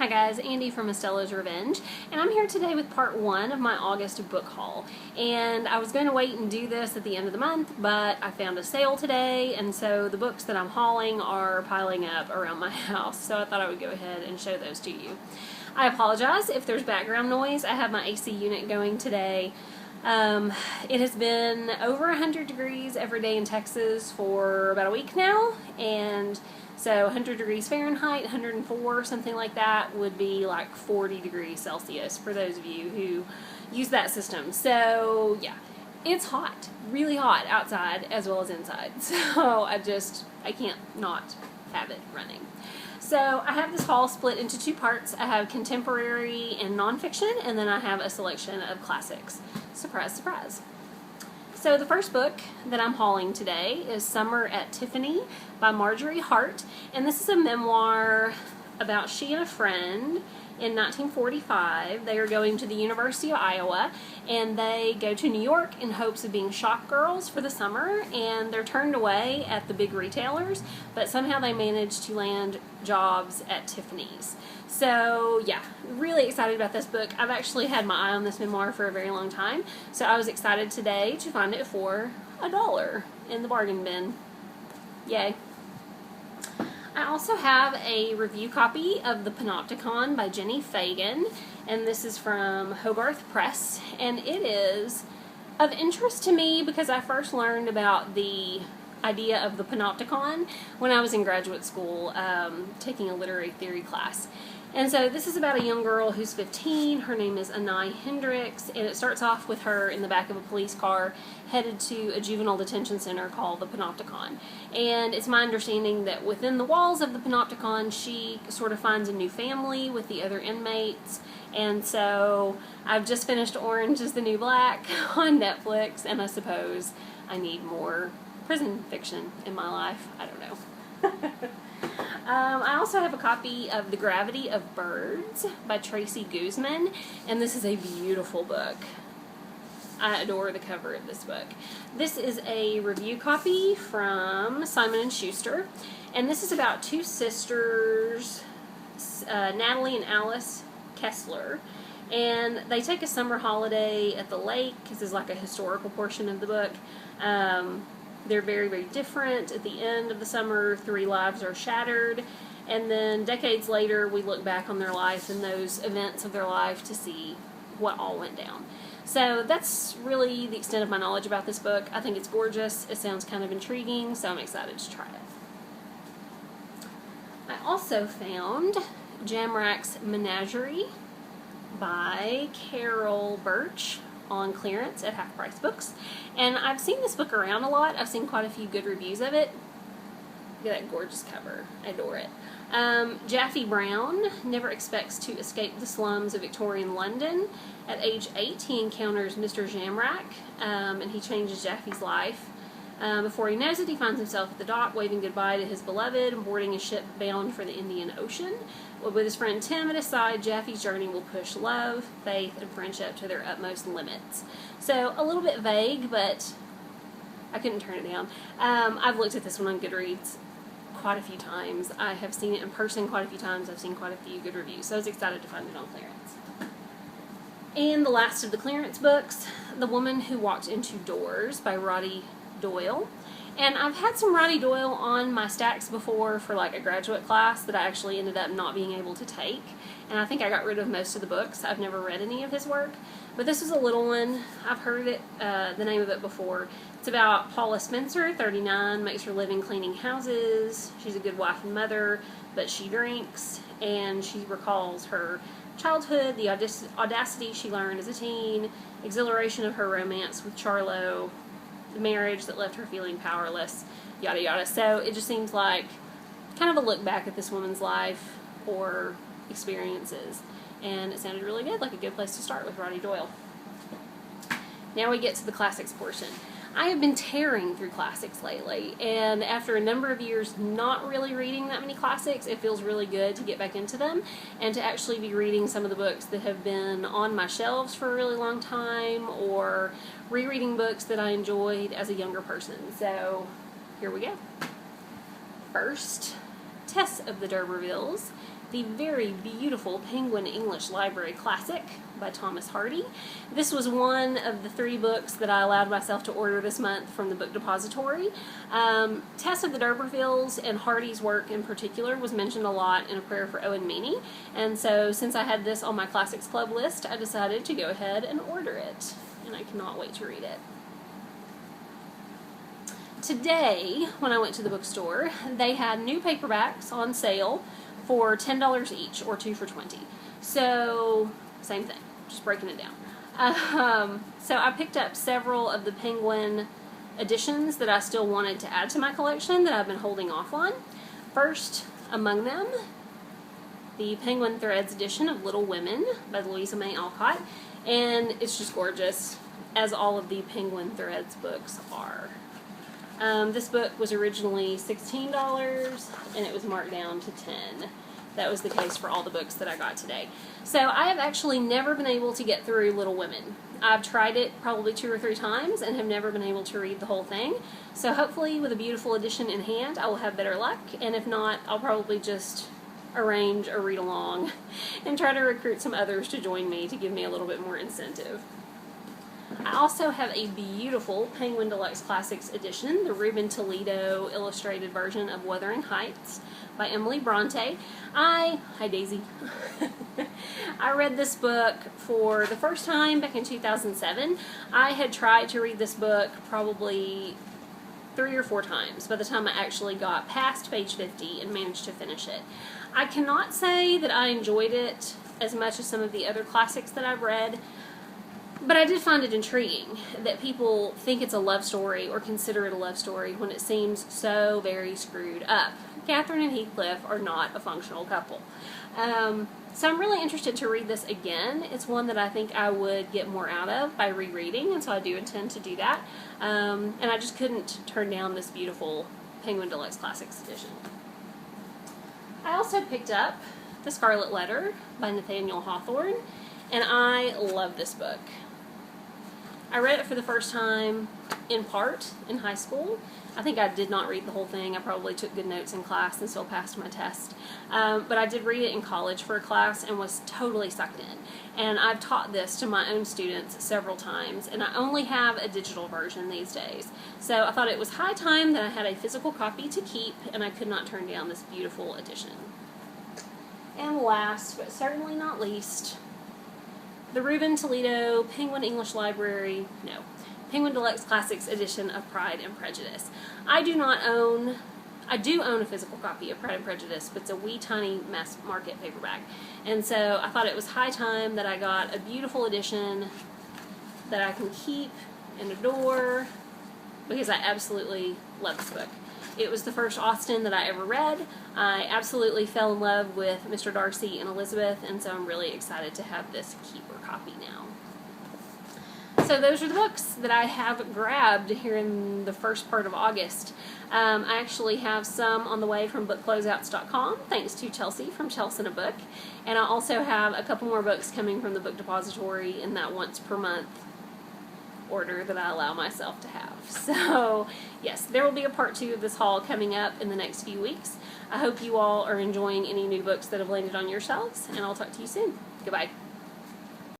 Hi guys, Andy from Estella's Revenge, and I'm here today with part 1 of my August book haul. And I was going to wait and do this at the end of the month, but I found a sale today, and so the books that I'm hauling are piling up around my house, so I thought I would go ahead and show those to you. I apologize if there's background noise. I have my AC unit going today. It has been over 100 degrees every day in Texas for about a week now, and so 100 degrees Fahrenheit, 104, something like that, would be like 40 degrees Celsius for those of you who use that system. So yeah, it's hot, really hot outside as well as inside. So I can't not have it running. So I have this haul split into two parts. I have contemporary and nonfiction, and then I have a selection of classics. Surprise, surprise. So the first book that I'm hauling today is Summer at Tiffany by Marjorie Hart, and this is a memoir about she and a friend in 1945. They are going to the University of Iowa, and they go to New York in hopes of being shop girls for the summer, and they're turned away at the big retailers, but somehow they manage to land jobs at Tiffany's. So yeah, really excited about this book. I've actually had my eye on this memoir for a very long time, so I was excited today to find it for $1 in the bargain bin. Yay. I also have a review copy of The Panopticon by Jenny Fagan, and this is from Hogarth Press, and it is of interest to me because I first learned about the idea of the Panopticon when I was in graduate school taking a literary theory class. And so this is about a young girl who's 15. Her name is Anai Hendricks, and it starts off with her in the back of a police car headed to a juvenile detention center called the Panopticon. And it's my understanding that within the walls of the Panopticon, she sort of finds a new family with the other inmates. And so I've just finished Orange is the New Black on Netflix, and I suppose I need more prison fiction in my life. I don't know. I also have a copy of The Gravity of Birds by Tracy Guzman, and this is a beautiful book. I adore the cover of this book. This is a review copy from Simon & Schuster, and this is about two sisters, Natalie and Alice Kessler, and they take a summer holiday at the lake. This is like a historical portion of the book. They're very, very different. At the end of the summer, 3 lives are shattered, and then decades later, we look back on their life and those events of their life to see what all went down. So that's really the extent of my knowledge about this book. I think it's gorgeous. It sounds kind of intriguing, so I'm excited to try it. I also found Jamrach's Menagerie by Carol Birch on clearance at Half Price Books, and I've seen this book around a lot. I've seen quite a few good reviews of it. Look at that gorgeous cover. I adore it. Jaffe Brown never expects to escape the slums of Victorian London. At age 8, he encounters Mr. Jamrach, and he changes Jaffe's life. Before he knows it, he finds himself at the dock waving goodbye to his beloved and boarding a ship bound for the Indian Ocean. With his friend Tim at his side, Jaffe's journey will push love, faith, and friendship to their utmost limits. So, a little bit vague, but I couldn't turn it down. I've looked at this one on Goodreads quite a few times. I have seen it in person quite a few times. I've seen quite a few good reviews, so I was excited to find it on clearance. And the last of the clearance books, The Woman Who Walked Into Doors by Roddy Doyle. And I've had some Roddy Doyle on my stacks before for like a graduate class that I actually ended up not being able to take, and I think I got rid of most of the books. I've never read any of his work, but this is a little one. I've heard it, the name of it before. It's about Paula Spencer, 39, makes her living cleaning houses. She's a good wife and mother, but she drinks, and she recalls her childhood, the audacity she learned as a teen, exhilaration of her romance with Charlo, the marriage that left her feeling powerless, yada yada. So it just seems like kind of a look back at this woman's life or experiences, and it sounded really good, like a good place to start with Roddy Doyle. Now we get to the classics portion. I have been tearing through classics lately, and after a number of years not really reading that many classics, it feels really good to get back into them and to actually be reading some of the books that have been on my shelves for a really long time, or rereading books that I enjoyed as a younger person. So here we go. First, Tess of the D'Urbervilles the very beautiful Penguin English Library Classic by Thomas Hardy. This was one of the 3 books that I allowed myself to order this month from the Book Depository. Tess of the D'Urbervilles and Hardy's work in particular was mentioned a lot in A Prayer for Owen Meany, and so since I had this on my Classics Club list, I decided to go ahead and order it, and I cannot wait to read it. Today, when I went to the bookstore, they had new paperbacks on sale for $10 each, or 2 for $20. So, same thing, just breaking it down. So I picked up several of the Penguin editions that I still wanted to add to my collection that I've been holding off on. First among them, the Penguin Threads edition of Little Women by Louisa May Alcott, and it's just gorgeous, as all of the Penguin Threads books are. This book was originally $16 and it was marked down to $10. That was the case for all the books that I got today. So I have actually never been able to get through Little Women. I've tried it probably 2 or 3 times and have never been able to read the whole thing. So hopefully with a beautiful edition in hand I will have better luck, and if not, I'll probably just arrange a read along and try to recruit some others to join me to give me a little bit more incentive. I also have a beautiful Penguin Deluxe Classics edition, the Ruben Toledo illustrated version of Wuthering Heights by Emily Bronte. Hi Daisy. I read this book for the first time back in 2007. I had tried to read this book probably 3 or 4 times by the time I actually got past page 50 and managed to finish it. I cannot say that I enjoyed it as much as some of the other classics that I've read, but I did find it intriguing that people think it's a love story or consider it a love story when it seems so very screwed up. Catherine and Heathcliff are not a functional couple. So I'm really interested to read this again. It's one that I think I would get more out of by rereading, and so I do intend to do that. And I just couldn't turn down this beautiful Penguin Deluxe Classics edition. I also picked up The Scarlet Letter by Nathaniel Hawthorne, and I love this book. I read it for the first time in part in high school. I think I did not read the whole thing. I probably took good notes in class and still passed my test. But I did read it in college for a class and was totally sucked in. And I've taught this to my own students several times, and I only have a digital version these days. So I thought it was high time that I had a physical copy to keep, and I could not turn down this beautiful edition. And last, but certainly not least, the Ruben Toledo Penguin Deluxe Classics edition of Pride and Prejudice. I do own a physical copy of Pride and Prejudice, but it's a wee tiny mass market paperback. And so I thought it was high time that I got a beautiful edition that I can keep and adore, because I absolutely love this book. It was the first Austen that I ever read. I absolutely fell in love with Mr. Darcy and Elizabeth, and so I'm really excited to have this keeper copy now. So those are the books that I have grabbed here in the first part of August. I actually have some on the way from bookcloseouts.com, thanks to Chelsea from Chelsea and a Book. And I also have a couple more books coming from the Book Depository in that once per month order that I allow myself to have. So yes, there will be a part 2 of this haul coming up in the next few weeks. I hope you all are enjoying any new books that have landed on your shelves, and I'll talk to you soon. Goodbye.